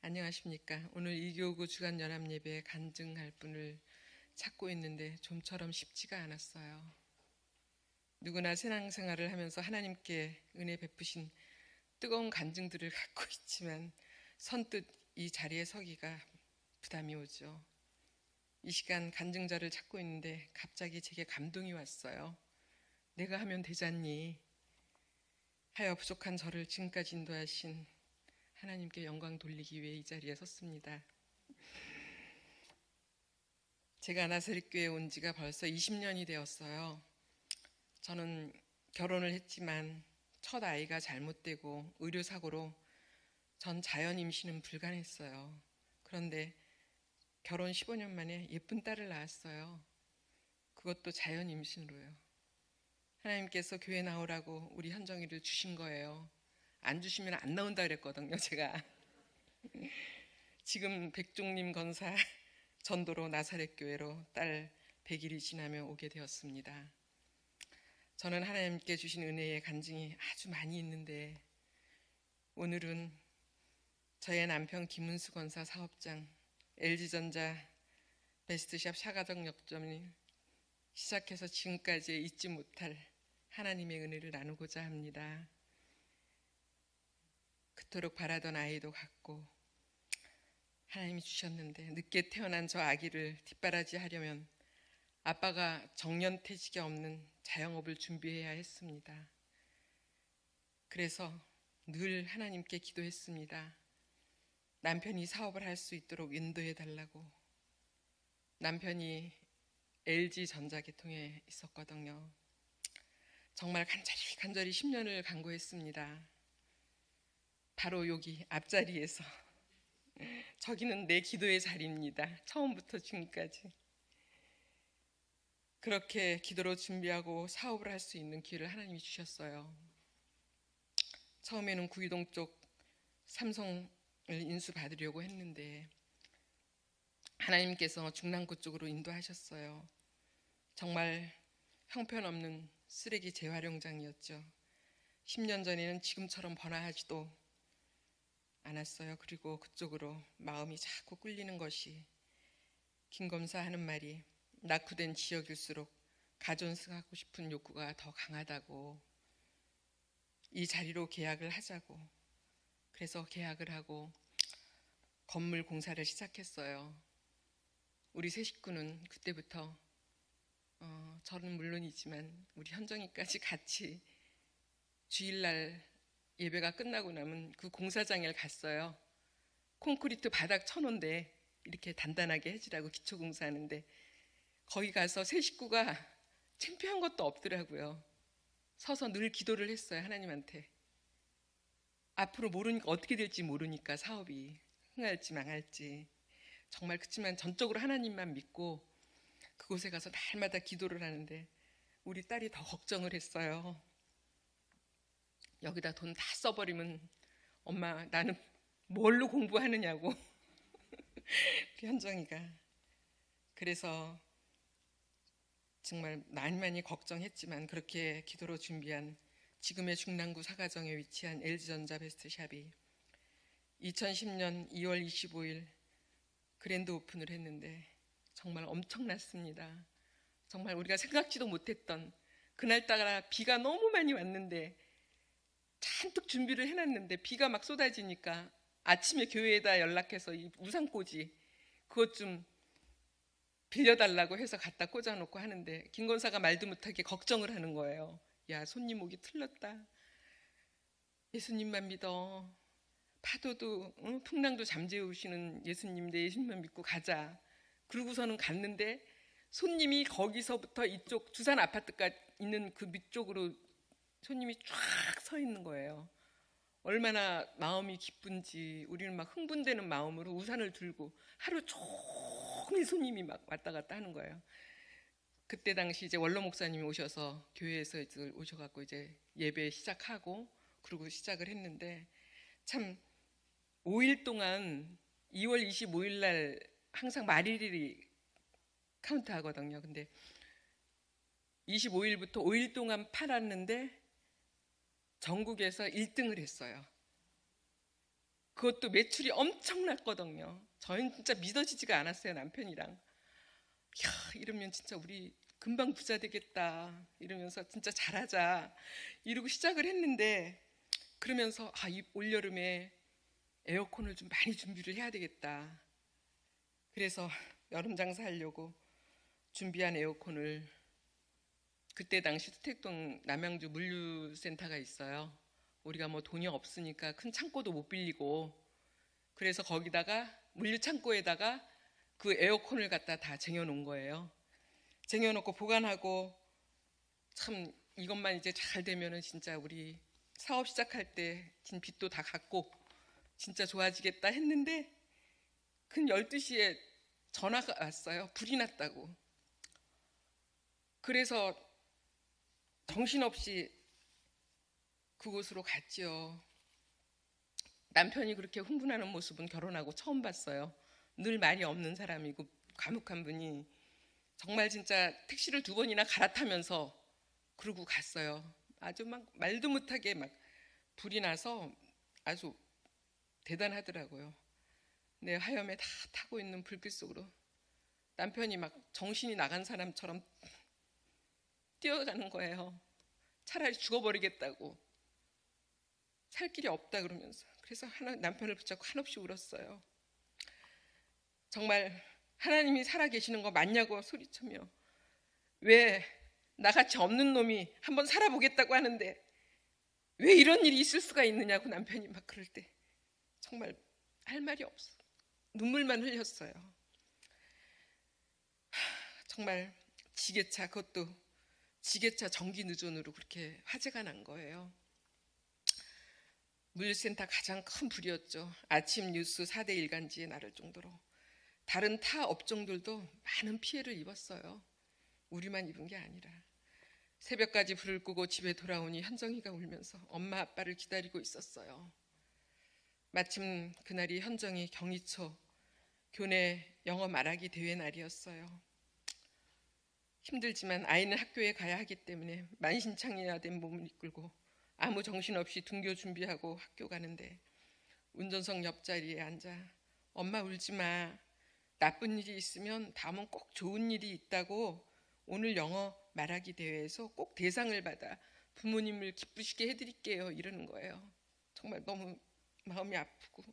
안녕하십니까. 오늘 이교구 주간연합예배에 간증할 분을 찾고 있는데 좀처럼 쉽지가 않았어요. 누구나 신앙생활을 하면서 하나님께 은혜 베푸신 뜨거운 간증들을 갖고 있지만 선뜻 이 자리에 서기가 부담이 오죠. 이 시간 간증자를 찾고 있는데 갑자기 제게 감동이 왔어요. 내가 하면 되잖니 하여 부족한 저를 지금까지 인도하신 하나님께 영광 돌리기 위해 이 자리에 섰습니다. 제가 나사렛교회에 온 지가 벌써 20년이 되었어요. 저는 결혼을 했지만 첫 아이가 잘못되고 의료사고로 전 자연 임신은 불가능했어요. 그런데 결혼 15년 만에 예쁜 딸을 낳았어요. 그것도 자연 임신으로요. 하나님께서 교회 나오라고 우리 현정이를 주신 거예요. 안 주시면 안 나온다 그랬거든요, 제가. 지금 백종림 권사 전도로 나사렛교회로 딸 100일이 지나며 오게 되었습니다. 저는 하나님께 주신 은혜의 간증이 아주 많이 있는데 오늘은 저의 남편 김은수 권사 사업장 LG전자 베스트샵 샤가정 역점을 시작해서 지금까지 잊지 못할 하나님의 은혜를 나누고자 합니다. 그토록 바라던 아이도 갖고 하나님이 주셨는데 늦게 태어난 저 아기를 뒷바라지 하려면 아빠가 정년퇴직이 없는 자영업을 준비해야 했습니다. 그래서 늘 하나님께 기도했습니다. 남편이 사업을 할 수 있도록 인도해 달라고. 남편이 LG전자계통에 있었거든요. 정말 간절히 10년을 간구했습니다. 바로 여기 앞자리에서. 저기는 내 기도의 자리입니다. 처음부터 지금까지. 그렇게 기도로 준비하고 사업을 할 수 있는 기회를 하나님이 주셨어요. 처음에는 구이동 쪽 삼성을 인수받으려고 했는데 하나님께서 중랑구 쪽으로 인도하셨어요. 정말 형편없는 쓰레기 재활용장이었죠. 10년 전에는 지금처럼 번화하지도 않았어요. 그리고 그쪽으로 마음이 자꾸 끌리는 것이 김 검사 하는 말이 낙후된 지역일수록 가존승하고 싶은 욕구가 더 강하다고. 이 자리로 계약을 하자고. 그래서 계약을 하고 건물 공사를 시작했어요. 우리 세 식구는 그때부터 저는 물론이지만 우리 현정이까지 같이 주일날 예배가 끝나고 나면 그 공사장에 갔어요. 콘크리트 바닥 쳐놓은데 이렇게 단단하게 해주라고 기초공사하는데 거기 가서 세 식구가 창피한 것도 없더라고요. 서서 늘 기도를 했어요. 하나님한테. 앞으로 모르니까 어떻게 될지 모르니까 사업이 흥할지 망할지. 정말 그렇지만 전적으로 하나님만 믿고 그곳에 가서 날마다 기도를 하는데 우리 딸이 더 걱정을 했어요. 여기다 돈 다 써버리면 엄마 나는 뭘로 공부하느냐고. 우리 현정이가. 그래서 정말 많이 걱정했지만 그렇게 기도로 준비한 지금의 중랑구 사가정에 위치한 LG전자 베스트샵이 2010년 2월 25일 그랜드 오픈을 했는데 정말 엄청났습니다. 정말 우리가 생각지도 못했던 그날따라 비가 너무 많이 왔는데 잔뜩 준비를 해놨는데 비가 막 쏟아지니까 아침에 교회에다 연락해서 이 우산꽂이 그것 좀 빌려달라고 해서 갖다 꽂아놓고 하는데 김권사가 말도 못하게 걱정을 하는 거예요. 야, 손님 오기 틀렸다. 예수님만 믿어. 파도도 풍랑도 잠재우시는 예수님인데 예수님만 믿고 가자. 그러고서는 갔는데 손님이 거기서부터 이쪽 두산 아파트가 있는 그 밑쪽으로 손님이 쫙 서 있는 거예요. 얼마나 마음이 기쁜지 우리는 막 흥분되는 마음으로 우산을 들고 하루 종일 손님이 막 왔다 갔다 하는 거예요. 그때 당시 이제 원로 목사님이 오셔서 교회에서 이제 오셔갖고 이제 예배 시작하고 그리고 시작을 했는데 참 5일 동안 2월 25일 날 항상 말일이 카운트 하거든요. 근데 25일부터 5일 동안 팔았는데 전국에서 1등을 했어요. 그것도 매출이 엄청났거든요. 저희는 진짜 믿어지지가 않았어요, 남편이랑. 야, 이러면 진짜 우리 금방 부자 되겠다 이러면서 진짜 잘하자 이러고 시작을 했는데, 그러면서 이 올여름에 에어컨을 좀 많이 준비를 해야 되겠다. 그래서 여름 장사하려고 준비한 에어컨을, 그때 당시 수택동 남양주 물류센터가 있어요. 우리가 뭐 돈이 없으니까 큰 창고도 못 빌리고, 그래서 거기다가 물류 창고에다가 그 에어컨을 갖다 다 쟁여놓은 거예요. 쟁여놓고 보관하고, 참 이것만 이제 잘 되면은 진짜 우리 사업 시작할 때 진 빚도 다 갚고 진짜 좋아지겠다 했는데, 근 12시에 전화가 왔어요. 불이 났다고. 그래서 정신없이 그곳으로 갔지요. 남편이 그렇게 흥분하는 모습은 결혼하고 처음 봤어요. 늘 말이 없는 사람이고 과묵한 분이 정말 진짜 택시를 2번이나 갈아타면서 그러고 갔어요. 아주 막 말도 못하게 막 불이 나서 아주 대단하더라고요. 내 하염에 다 타고 있는 불빛 속으로 남편이 막 정신이 나간 사람처럼 뛰어가는 거예요. 차라리 죽어버리겠다고, 살 길이 없다 그러면서. 그래서 남편을 붙잡고 한없이 울었어요. 정말 하나님이 살아계시는 거 맞냐고 소리치며, 왜 나같이 없는 놈이 한번 살아보겠다고 하는데 왜 이런 일이 있을 수가 있느냐고 남편이 막 그럴 때 정말 할 말이 없어. 눈물만 흘렸어요. 정말 지게차, 그것도 지게차 전기 누전으로 그렇게 화재가 난 거예요. 물류센터 가장 큰 불이었죠. 아침 뉴스 4대 일간지에 나를 정도로. 다른 타 업종들도 많은 피해를 입었어요. 우리만 입은 게 아니라. 새벽까지 불을 끄고 집에 돌아오니 현정이가 울면서 엄마 아빠를 기다리고 있었어요. 마침 그날이 현정이 경희초 교내 영어 말하기 대회 날이었어요. 힘들지만 아이는 학교에 가야 하기 때문에 만신창이가 된 몸을 이끌고 아무 정신없이 등교 준비하고 학교 가는데, 운전석 옆자리에 앉아 엄마 울지 마. 나쁜 일이 있으면 다음은 꼭 좋은 일이 있다고, 오늘 영어 말하기 대회에서 꼭 대상을 받아 부모님을 기쁘시게 해드릴게요 이러는 거예요. 정말 너무 마음이 아프고,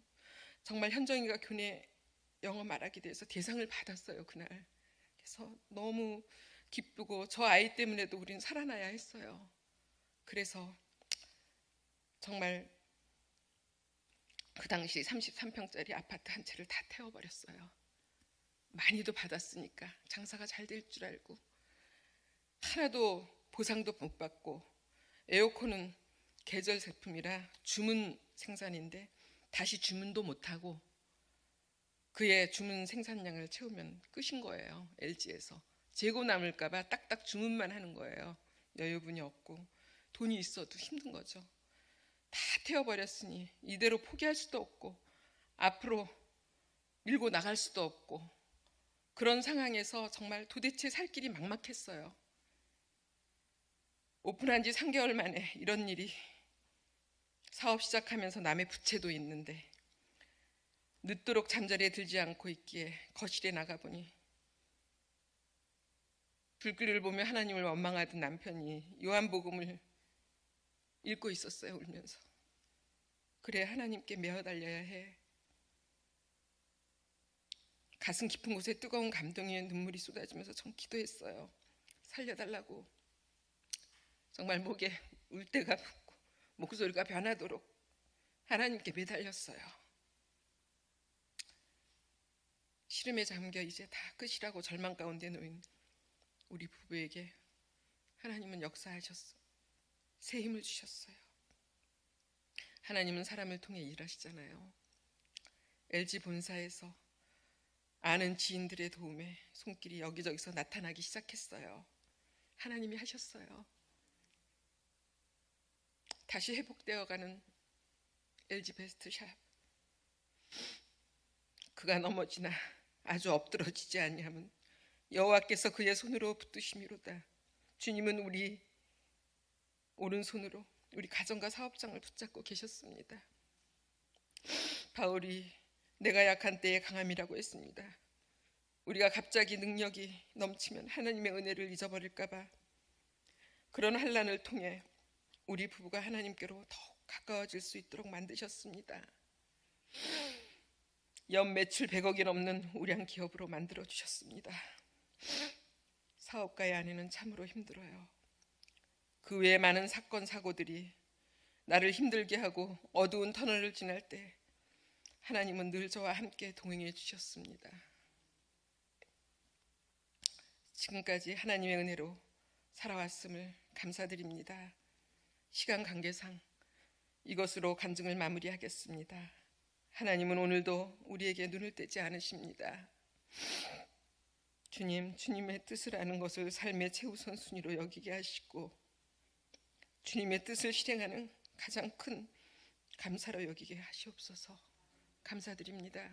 정말 현정이가 교내 영어 말하기 대회에서 대상을 받았어요 그날. 그래서 너무 기쁘고 저 아이 때문에도 우린 살아나야 했어요. 그래서 정말 그 당시 33평짜리 아파트 한 채를 다 태워버렸어요. 많이도 받았으니까 장사가 잘 될 줄 알고. 하나도 보상도 못 받고, 에어컨은 계절 제품이라 주문 생산인데 다시 주문도 못하고 그의 주문 생산량을 채우면 끝인 거예요. LG에서 재고 남을까봐 딱딱 주문만 하는 거예요. 여유분이 없고 돈이 있어도 힘든 거죠. 다 태워버렸으니 이대로 포기할 수도 없고 앞으로 밀고 나갈 수도 없고, 그런 상황에서 정말 도대체 살 길이 막막했어요. 오픈한 지 3개월 만에 이런 일이. 사업 시작하면서 남의 부채도 있는데 늦도록 잠자리에 들지 않고 있기에 거실에 나가보니 불길을 보며 하나님을 원망하던 남편이 요한복음을 읽고 있었어요. 울면서. 그래, 하나님께 메어달려야 해. 가슴 깊은 곳에 뜨거운 감동의 눈물이 쏟아지면서 전 기도했어요. 살려달라고. 정말 목에 울대가 붙고 목소리가 변하도록 하나님께 매달렸어요. 시름에 잠겨 이제 다 끝이라고 절망 가운데 놓인 우리 부부에게 하나님은 역사하셨어. 새 힘을 주셨어요. 하나님은 사람을 통해 일하시잖아요. LG 본사에서 아는 지인들의 도움에 손길이 여기저기서 나타나기 시작했어요. 하나님이 하셨어요. 다시 회복되어가는 LG 베스트샵. 그가 넘어지나 아주 엎드러지지 아니하면 여호와께서 그의 손으로 붙드심이로다. 주님은 우리 오른손으로 우리 가정과 사업장을 붙잡고 계셨습니다. 바울이 내가 약한 때의 강함이라고 했습니다. 우리가 갑자기 능력이 넘치면 하나님의 은혜를 잊어버릴까 봐 그런 환난을 통해 우리 부부가 하나님께로 더욱 가까워질 수 있도록 만드셨습니다. 연 매출 100억이 넘는 우량 기업으로 만들어 주셨습니다. 사업가의 아내는 참으로 힘들어요. 그 외에 많은 사건 사고들이 나를 힘들게 하고 어두운 터널을 지날 때 하나님은 늘 저와 함께 동행해 주셨습니다. 지금까지 하나님의 은혜로 살아왔음을 감사드립니다. 시간 관계상 이것으로 간증을 마무리하겠습니다. 하나님은 오늘도 우리에게 눈을 떼지 않으십니다. 주님, 주님의 뜻을 아는 것을 삶의 최우선 순위로 여기게 하시고 주님의 뜻을 실행하는 가장 큰 감사로 여기게 하시옵소서. 감사드립니다.